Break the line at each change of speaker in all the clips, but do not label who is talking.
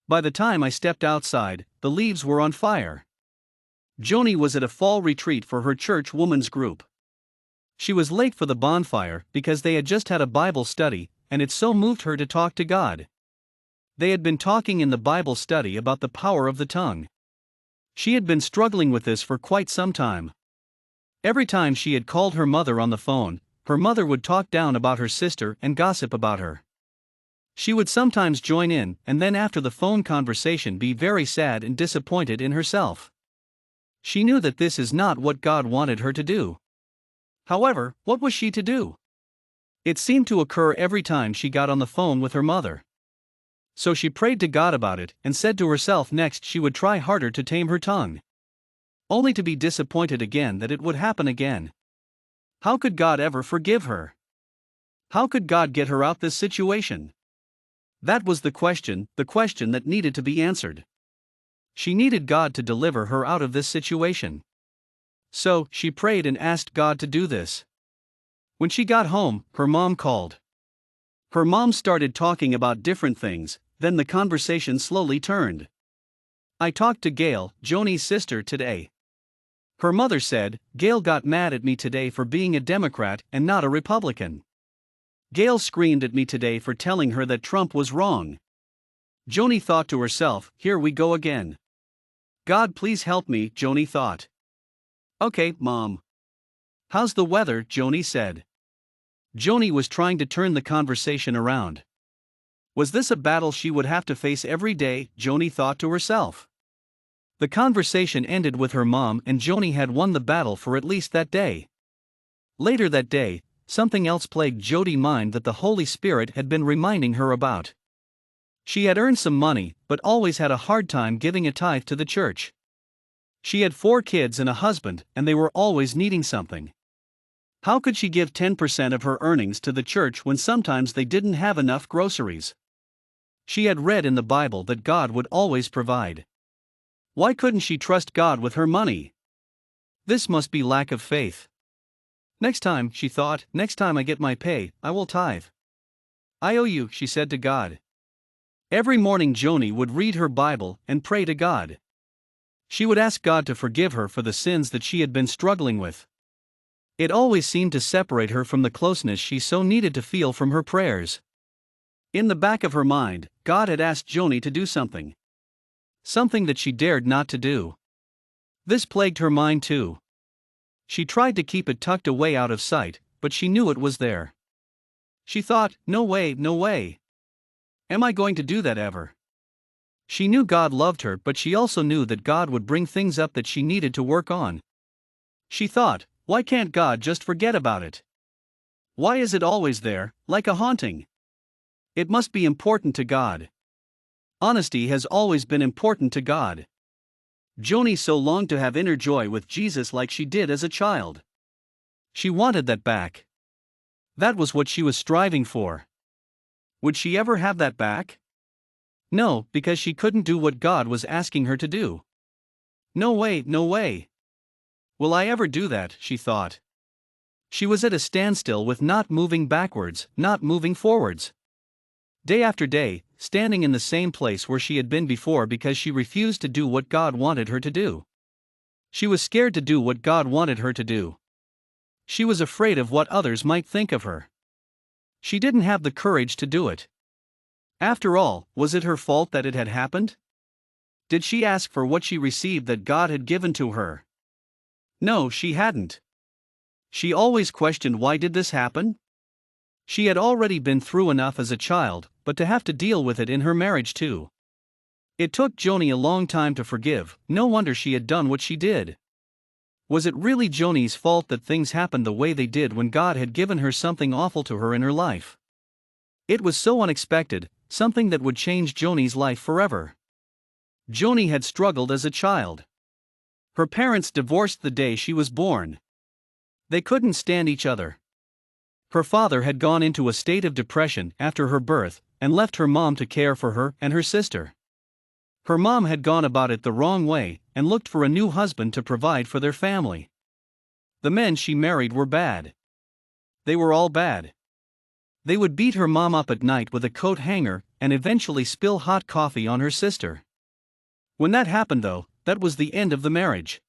By the time I stepped outside, the leaves were on fire. Joni was at a fall retreat for her church women's group. She was late for the bonfire because they had just had a Bible study, and it so moved her to talk to God. They had been talking in the Bible study about the power of the tongue. She had been struggling with this for quite some time. Every time she had called her mother on the phone, her mother would talk down about her sister and gossip about her. She would sometimes join in, and then after the phone conversation be very sad and disappointed in herself. She knew that this is not what God wanted her to do. However, what was she to do? It seemed to occur every time she got on the phone with her mother. So she prayed to God about it and said to herself next she would try harder to tame her tongue. Only to be disappointed again that it would happen again. How could God ever forgive her? How could God get her out this situation? That was the question that needed to be answered. She needed God to deliver her out of this situation. So, she prayed and asked God to do this. When she got home, her mom called. Her mom started talking about different things, then the conversation slowly turned. I talked to Gail, Joni's sister, today. Her mother said, Gail got mad at me today for being a Democrat and not a Republican. Gail screamed at me today for telling her that Trump was wrong. Joni thought to herself, here we go again. God please help me, Joni thought. Okay, Mom. How's the weather, Joni said. Joni was trying to turn the conversation around. Was this a battle she would have to face every day, Joni thought to herself. The conversation ended with her mom and Joni had won the battle for at least that day. Later that day, something else plagued Joni's mind that the Holy Spirit had been reminding her about. She had earned some money, but always had a hard time giving a tithe to the church. She had 4 kids and a husband, and they were always needing something. How could she give 10% of her earnings to the church when sometimes they didn't have enough groceries? She had read in the Bible that God would always provide. Why couldn't she trust God with her money? This must be lack of faith. Next time, she thought, next time I get my pay, I will tithe. I owe you, she said to God. Every morning Joni would read her Bible and pray to God. She would ask God to forgive her for the sins that she had been struggling with. It always seemed to separate her from the closeness she so needed to feel from her prayers. In the back of her mind, God had asked Joni to do something. Something that she dared not to do. This plagued her mind too. She tried to keep it tucked away out of sight, but she knew it was there. She thought, no way, no way. Am I going to do that ever? She knew God loved her, but she also knew that God would bring things up that she needed to work on. She thought, why can't God just forget about it? Why is it always there, like a haunting? It must be important to God. Honesty has always been important to God. Joni so longed to have inner joy with Jesus like she did as a child. She wanted that back. That was what she was striving for. Would she ever have that back? No, because she couldn't do what God was asking her to do. No way, no way. Will I ever do that, she thought. She was at a standstill with not moving backwards, not moving forwards. Day after day, standing in the same place where she had been before because she refused to do what God wanted her to do. She was scared to do what God wanted her to do. She was afraid of what others might think of her. She didn't have the courage to do it. After all, was it her fault that it had happened? Did she ask for what she received that God had given to her? No, she hadn't. She always questioned, why did this happen? She had already been through enough as a child, but to have to deal with it in her marriage too. It took Joni a long time to forgive, no wonder she had done what she did. Was it really Joni's fault that things happened the way they did when God had given her something awful to her in her life? It was so unexpected, something that would change Joni's life forever. Joni had struggled as a child. Her parents divorced the day she was born. They couldn't stand each other. Her father had gone into a state of depression after her birth and left her mom to care for her and her sister. Her mom had gone about it the wrong way and looked for a new husband to provide for their family. The men she married were bad. They were all bad. They would beat her mom up at night with a coat hanger and eventually spill hot coffee on her sister. When that happened, though, that was the end of the marriage.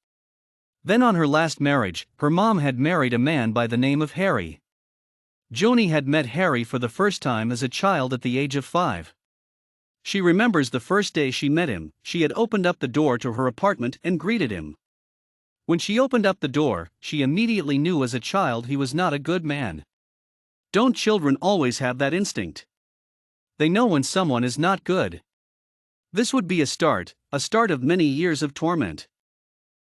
Then, on her last marriage, her mom had married a man by the name of Harry. Joni had met Harry for the first time as a child at the age of 5. She remembers the first day she met him. She had opened up the door to her apartment and greeted him. When she opened up the door, she immediately knew as a child he was not a good man. Don't children always have that instinct? They know when someone is not good. This would be a start of many years of torment.